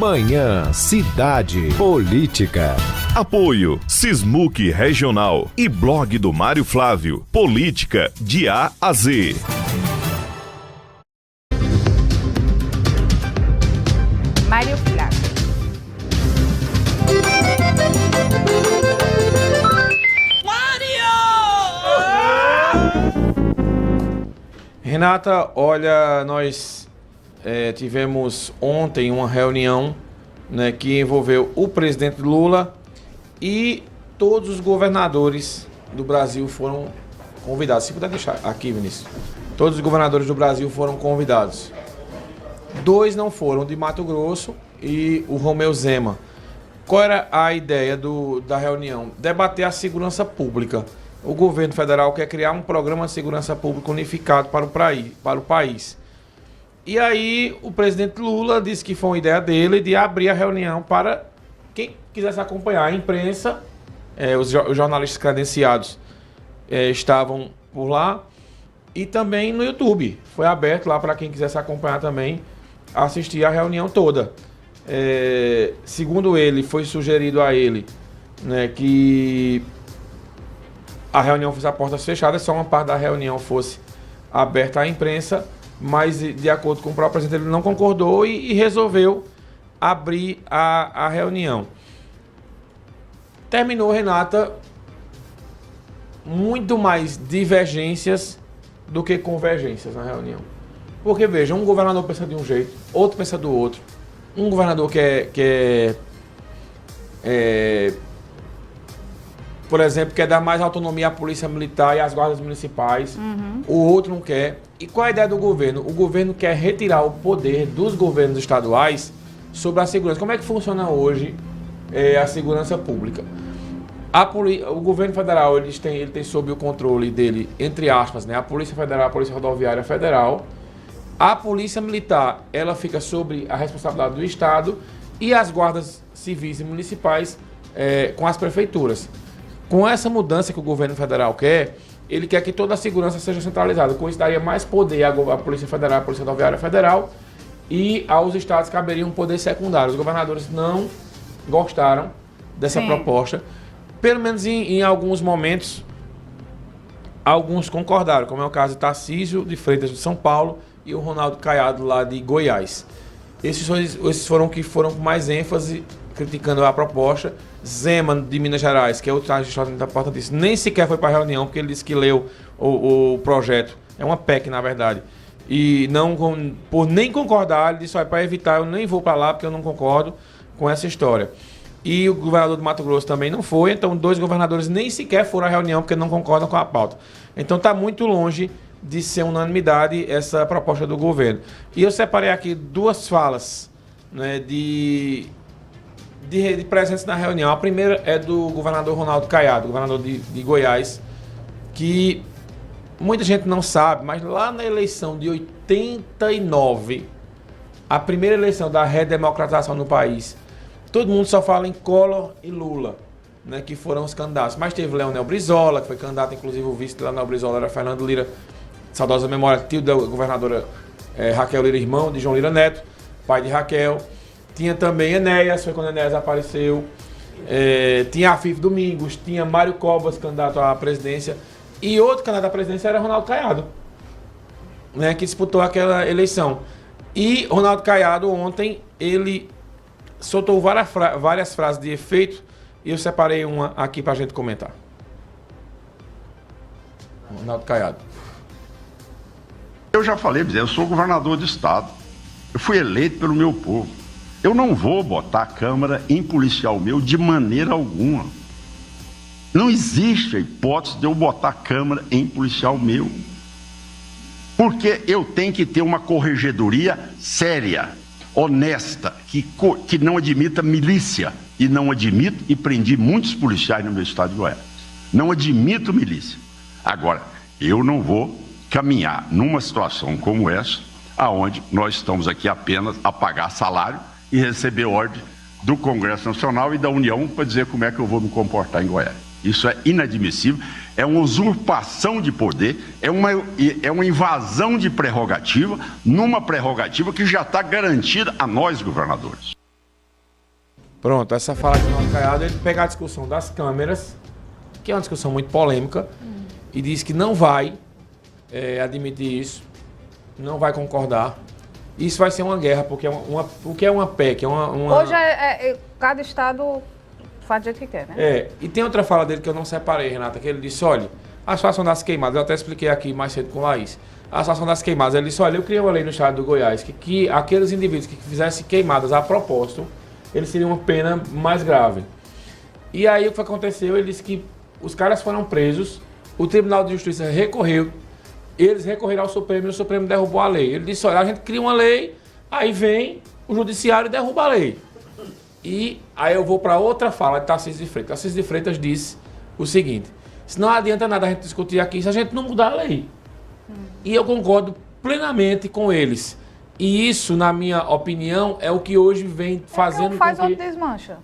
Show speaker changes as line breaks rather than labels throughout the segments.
Manhã Cidade Política.
Apoio Sismuc Regional e blog do Mário Flávio. Política de A a Z.
Mário Flávio.
Renata, olha, nós tivemos ontem uma reunião, né, que envolveu o presidente Lula e todos os governadores do Brasil foram convidados. Se puder deixar aqui, Vinícius. Todos os governadores do Brasil foram convidados. 2 não foram, de Mato Grosso e o Romeu Zema. Qual era a ideia da reunião? Debater a segurança pública. O governo federal quer criar um programa de segurança pública unificado para o país. E aí o presidente Lula disse que foi uma ideia dele de abrir a reunião para quem quisesse acompanhar. A imprensa, os jornalistas credenciados estavam por lá e também no YouTube. Foi aberto lá para quem quisesse acompanhar também, assistir a reunião toda. Segundo ele, foi sugerido a ele, né, que a reunião fosse a portas fechadas, só uma parte da reunião fosse aberta à imprensa, mas de acordo com o próprio presidente, ele não concordou e resolveu abrir a reunião. Terminou, Renata, muito mais divergências do que convergências na reunião. Porque, veja, um governador pensa de um jeito, outro pensa do outro. Um governador por exemplo, quer dar mais autonomia à polícia militar e às guardas municipais. O outro não quer. E qual é a ideia do governo? O governo quer retirar o poder dos governos estaduais sobre a segurança. Como é que funciona hoje a segurança pública? O governo federal ele tem sob o controle dele, entre aspas, né, a Polícia Federal, a Polícia Rodoviária Federal. A Polícia Militar, ela fica sobre a responsabilidade do Estado e as guardas civis e municipais com as prefeituras. Com essa mudança que o governo federal quer, ele quer que toda a segurança seja centralizada. Com isso, daria mais poder à Polícia Federal, à Polícia Rodoviária Federal, e aos estados caberia um poder secundário. Os governadores não gostaram dessa proposta. Pelo menos em alguns momentos, alguns concordaram, como é o caso de Tarcísio de Freitas de São Paulo e o Ronaldo Caiado lá de Goiás. Esses foram que foram com mais ênfase criticando a proposta. Zema, de Minas Gerais, que é outro magistrado importantíssimo, nem sequer foi para a reunião, porque ele disse que leu o projeto. É uma PEC, na verdade. E por nem concordar, ele disse, para evitar, eu nem vou para lá, porque eu não concordo com essa história. E o governador do Mato Grosso também não foi, então 2 governadores nem sequer foram à reunião, porque não concordam com a pauta. Então está muito longe de ser unanimidade essa proposta do governo. E eu separei aqui 2 falas, né, de presença na reunião. A primeira é do governador Ronaldo Caiado, governador de Goiás, que muita gente não sabe, mas lá na eleição de 89, a primeira eleição da redemocratização no país, todo mundo só fala em Collor e Lula, né, que foram os candidatos. Mas teve Leonel Brizola, que foi candidato, inclusive o vice de Leonel Brizola era Fernando Lira, saudosa memória, tio da governadora Raquel Lira, irmão de João Lira Neto, pai de Raquel. Tinha também Enéas, foi quando Enéas apareceu. Tinha Afif Domingos, tinha Mário Covas, candidato à presidência. E outro candidato à presidência era Ronaldo Caiado, né, que disputou aquela eleição. E Ronaldo Caiado, ontem, ele soltou várias frases de efeito e eu separei uma aqui para a gente comentar. Ronaldo Caiado.
Eu já falei, eu sou governador do estado. Eu fui eleito pelo meu povo. Eu não vou botar a Câmara em policial meu de maneira alguma. Não existe a hipótese de eu botar a Câmara em policial meu. Porque eu tenho que ter uma corregedoria séria, honesta, que não admita milícia. E não admito, e prendi muitos policiais no meu estado de Goiás. Não admito milícia. Agora, eu não vou caminhar numa situação como essa, aonde nós estamos aqui apenas a pagar salário e receber ordem do Congresso Nacional e da União para dizer como é que eu vou me comportar em Goiás. Isso é inadmissível, é uma usurpação de poder, é uma invasão de prerrogativa, numa prerrogativa que já está garantida a nós, governadores.
Pronto, essa fala de Ronaldo Caiado, ele pega a discussão das câmeras, que é uma discussão muito polêmica, e diz que não vai admitir isso, não vai concordar. Isso vai ser uma guerra, porque o que é uma PEC?
Hoje cada estado faz do jeito que quer, né?
E tem outra fala dele que eu não separei, Renata, que ele disse, olha, a situação das queimadas, eu até expliquei aqui mais cedo com o Laís, a situação das queimadas, ele disse, olha, eu criei uma lei no estado do Goiás que aqueles indivíduos que fizessem queimadas a propósito, eles teriam uma pena mais grave. E aí o que aconteceu, ele disse que os caras foram presos, o Tribunal de Justiça recorreu, eles recorreram ao Supremo e o Supremo derrubou a lei. Ele disse, olha, a gente cria uma lei, aí vem o Judiciário e derruba a lei. E aí eu vou para outra fala de Tarcísio de Freitas. Tarcísio de Freitas disse o seguinte, se não adianta nada a gente discutir aqui se a gente não mudar a lei. E eu concordo plenamente com eles. E isso, na minha opinião, é o que hoje vem fazendo
Um faz,
com que...
outro desmancha.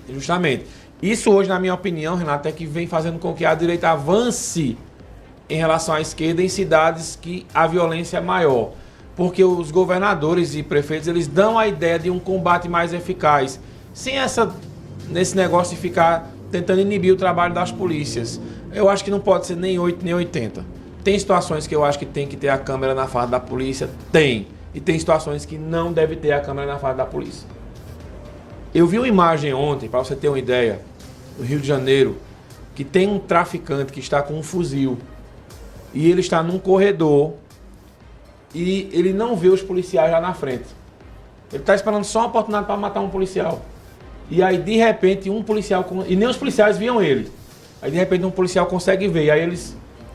Justamente. Isso hoje, na minha opinião, Renato, é que vem fazendo com que a direita avance em relação à esquerda em cidades que a violência é maior. Porque os governadores e prefeitos, eles dão a ideia de um combate mais eficaz. Sem nesse negócio de ficar tentando inibir o trabalho das polícias. Eu acho que não pode ser nem 8 nem 80. Tem situações que eu acho que tem que ter a câmera na farda da polícia? Tem. E tem situações que não deve ter a câmera na farda da polícia. Eu vi uma imagem ontem, para você ter uma ideia, no Rio de Janeiro, que tem um traficante que está com um fuzil. E ele está num corredor e ele não vê os policiais lá na frente. Ele está esperando só uma oportunidade para matar um policial. E aí, de repente, um policial... E nem os policiais viam ele. Aí, de repente, um policial consegue ver. E aí,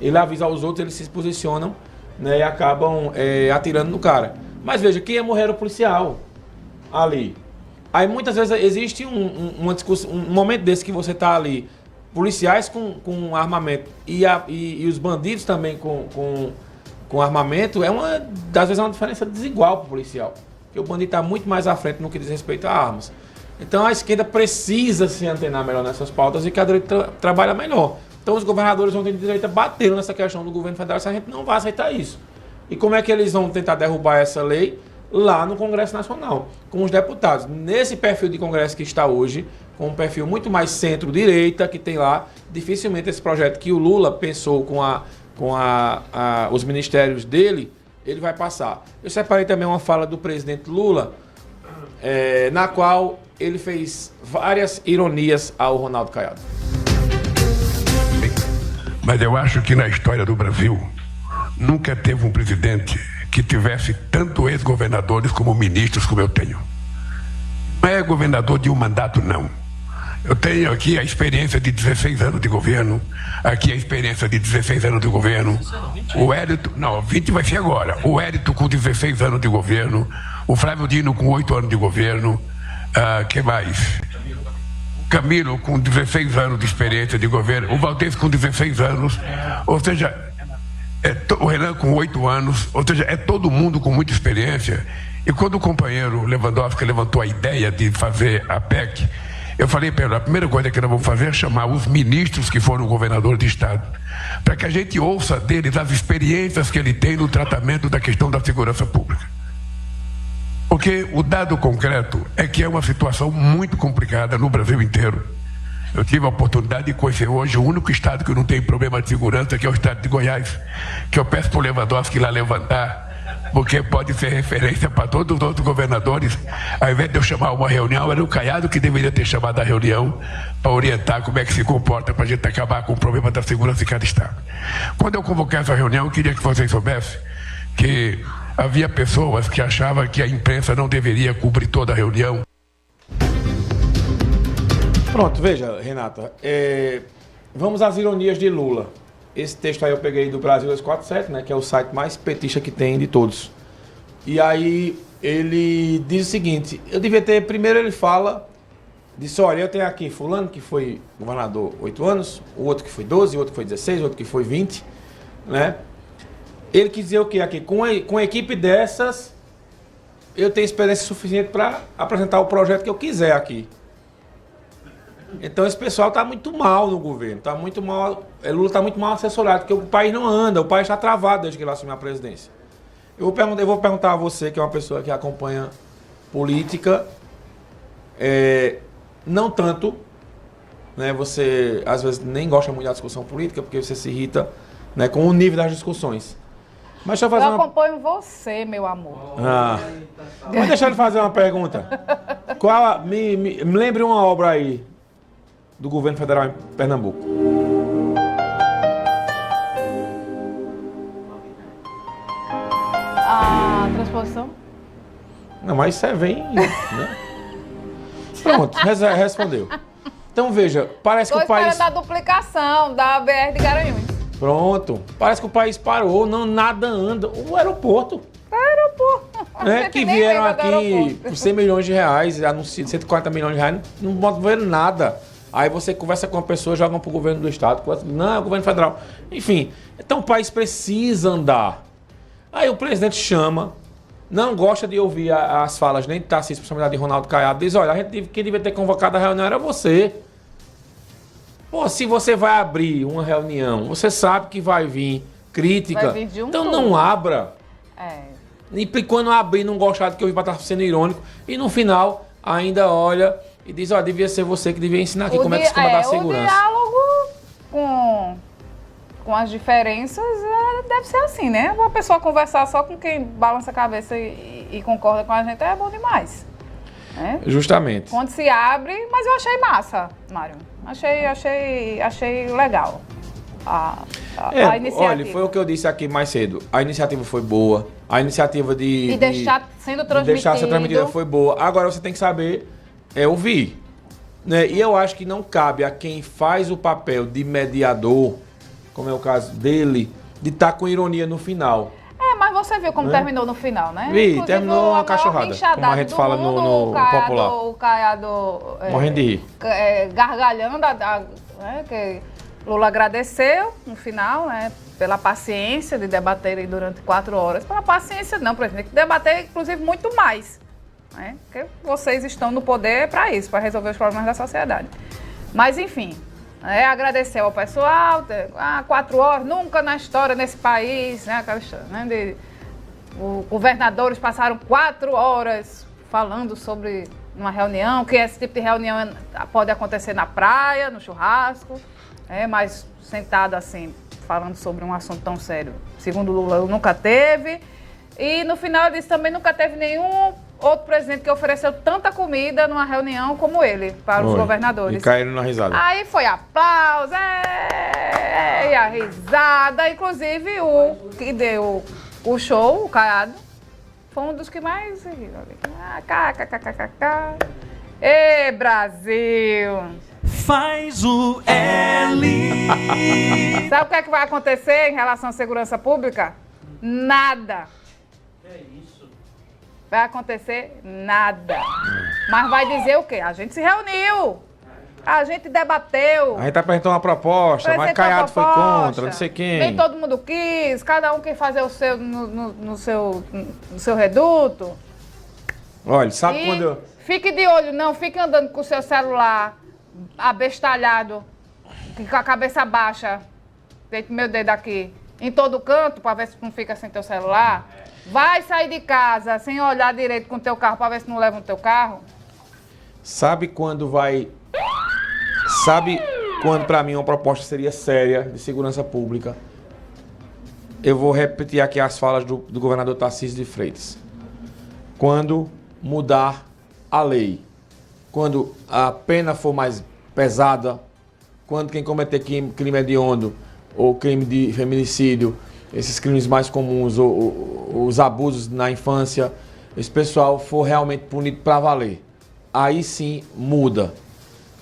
ele avisa aos outros, eles se posicionam, né, e acabam atirando no cara. Mas veja, quem ia morrer era o policial ali. Aí, muitas vezes, existe uma discussão, um momento desse que você está ali, policiais com armamento e os bandidos também com armamento, às vezes é uma diferença desigual para o policial. Porque o bandido está muito mais à frente no que diz respeito a armas. Então a esquerda precisa se antenar melhor nessas pautas e que a direita trabalha melhor. Então os governadores ontem de direita bateram nessa questão do governo federal, se a gente não vai aceitar isso. E como é que eles vão tentar derrubar essa lei? Lá no Congresso Nacional, com os deputados. Nesse perfil de Congresso que está hoje, com um perfil muito mais centro-direita, que tem lá, dificilmente esse projeto que o Lula pensou com os ministérios dele, ele vai passar. Eu separei também uma fala do presidente Lula, na qual ele fez várias ironias ao Ronaldo Caiado.
Mas eu acho que na história do Brasil nunca teve um presidente que tivesse tanto ex-governadores como ministros como eu tenho. Não é governador de um mandato, não. Eu tenho aqui a experiência de 16 anos de governo, aqui a experiência de 16 anos de governo. O Hélito, não, 20 vai ser agora. O Hélito com 16 anos de governo, o Flávio Dino com 8 anos de governo, que mais? O Camilo com 16 anos de experiência de governo, o Valdez com 16 anos, ou seja, o Renan com 8 anos, ou seja, é todo mundo com muita experiência. E quando o companheiro Lewandowski levantou a ideia de fazer a PEC, eu falei para ele, a primeira coisa que nós vamos fazer é chamar os ministros que foram governadores de estado, para que a gente ouça deles as experiências que ele tem no tratamento da questão da segurança pública. Porque o dado concreto é que é uma situação muito complicada no Brasil inteiro. Eu tive a oportunidade de conhecer hoje o único estado que não tem problema de segurança, que é o estado de Goiás, que eu peço para o Lewandowski lá levantar, porque pode ser referência para todos os outros governadores. Ao invés de eu chamar uma reunião, era o Caiado que deveria ter chamado a reunião para orientar como é que se comporta para a gente acabar com o problema da segurança em cada estado. Quando eu convoquei essa reunião, eu queria que vocês soubessem que havia pessoas que achavam que a imprensa não deveria cobrir toda a reunião.
Pronto, veja, Renata, vamos às ironias de Lula. Esse texto aí eu peguei do Brasil 247, né, que é o site mais petista que tem de todos. E aí ele diz o seguinte, primeiro ele fala, disse, olha, eu tenho aqui fulano que foi governador 8 anos, o outro que foi 12, o outro que foi 16, o outro que foi 20, né? Ele quis dizer o quê aqui? Com a equipe dessas, eu tenho experiência suficiente para apresentar o projeto que eu quiser aqui. Então esse pessoal está muito mal no governo, está muito mal, Lula está muito mal assessorado, porque o país não anda, o país está travado desde que ele assumiu a presidência. Eu vou perguntar a você, que é uma pessoa que acompanha política, Não tanto, né? Você às vezes nem gosta muito da discussão política, porque você se irrita, né, com o nível das discussões. Mas deixa eu fazer
acompanho você, meu amor.
Mas deixa eu lhe fazer uma pergunta. Me lembre uma obra aí do governo federal em Pernambuco.
A transposição?
Não, mas isso vem, né? Pronto, respondeu. Então veja, parece que o país...
da duplicação da BR de Garanhuns.
Pronto, parece que o país parou, nada anda. O aeroporto. Que vieram aqui por 100 milhões de reais, anunciado 140 milhões de reais, não moveram nada. Aí você conversa com uma pessoa, jogam pro governo do estado, não, é o governo federal. Enfim, então o país precisa andar. Aí o presidente chama, não gosta de ouvir as falas nem de Tarcísio, principalmente de Ronaldo Caiado, diz, olha, quem devia ter convocado a reunião era você. Pô, se você vai abrir uma reunião, você sabe que vai vir crítica,
vai vir de
então não abra.
É.
E quando abrir, não gostar do que eu vi para estar sendo irônico, e no final ainda olha e diz, ó, devia ser você que devia ensinar aqui como é que se comanda a segurança.
O diálogo com as diferenças deve ser assim, né? Uma pessoa conversar só com quem balança a cabeça e concorda com a gente é bom demais. Né?
Justamente.
Quando se abre, mas eu achei massa, Mário. Achei legal a iniciativa.
Olha, foi o que eu disse aqui mais cedo. A iniciativa foi boa. A iniciativa de
deixar sendo
transmitida foi boa. Agora você tem que saber ouvir. Né? E eu acho que não cabe a quem faz o papel de mediador, como é o caso dele, de estar com ironia no final.
Mas você viu como terminou no final, né?
Vi, terminou uma cachorrada, como a gente fala no popular.
O Caiado
morrendo de rir.
Gargalhando, que Lula agradeceu no final, né? Pela paciência de debaterem durante 4 horas. Pela paciência não, presidente, tem que debater, inclusive, muito mais. Né? Porque vocês estão no poder para isso, para resolver os problemas da sociedade. Mas, enfim... agradeceu ao pessoal, 4 horas, nunca na história nesse país, né? Aquela história, né? Os governadores passaram 4 horas falando sobre uma reunião, que esse tipo de reunião pode acontecer na praia, no churrasco, mas sentado assim, falando sobre um assunto tão sério. Segundo Lula, nunca teve. E no final ele disse também nunca teve nenhum outro presidente que ofereceu tanta comida numa reunião como ele, para os governadores.
E caíram na risada.
Aí foi aplauso, e a risada. Inclusive, o que deu o show, o Caiado, foi um dos que mais riram. Ê, Brasil!
Faz o L.
Sabe o que é que vai acontecer em relação à segurança pública? Nada. Vai acontecer nada. Mas vai dizer o quê? A gente se reuniu. A gente debateu.
A gente apresentou uma proposta, mas Caiado foi contra, não sei quem.
Nem todo mundo quis, cada um quer fazer o seu no seu reduto.
Olha, sabe quando...
Fique de olho, não fique andando com o seu celular abestalhado, com a cabeça baixa, feito meu dedo aqui, em todo canto, para ver se não fica sem teu celular. Vai sair de casa sem olhar direito com o teu carro para ver se não leva o teu carro?
Sabe quando para mim uma proposta seria séria de segurança pública? Eu vou repetir aqui as falas do governador Tarcísio de Freitas. Quando mudar a lei, quando a pena for mais pesada, quando quem cometer crime hediondo ou crime de feminicídio, esses crimes mais comuns, os abusos na infância, esse pessoal for realmente punido para valer. Aí sim muda.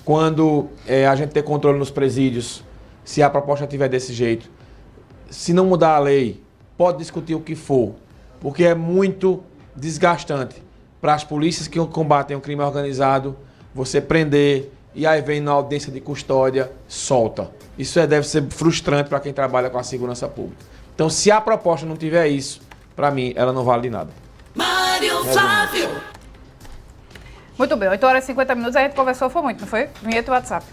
Quando a gente ter controle nos presídios, se a proposta estiver desse jeito, se não mudar a lei, pode discutir o que for, porque é muito desgastante para as polícias que combatem o crime organizado, você prender e aí vem na audiência de custódia, solta. Isso deve ser frustrante para quem trabalha com a segurança pública. Então, se a proposta não tiver isso, para mim, ela não vale de nada.
Mário Flávio.
Muito bem, 8 horas e 50 minutos, a gente conversou, foi muito, não foi? Vinheta e WhatsApp.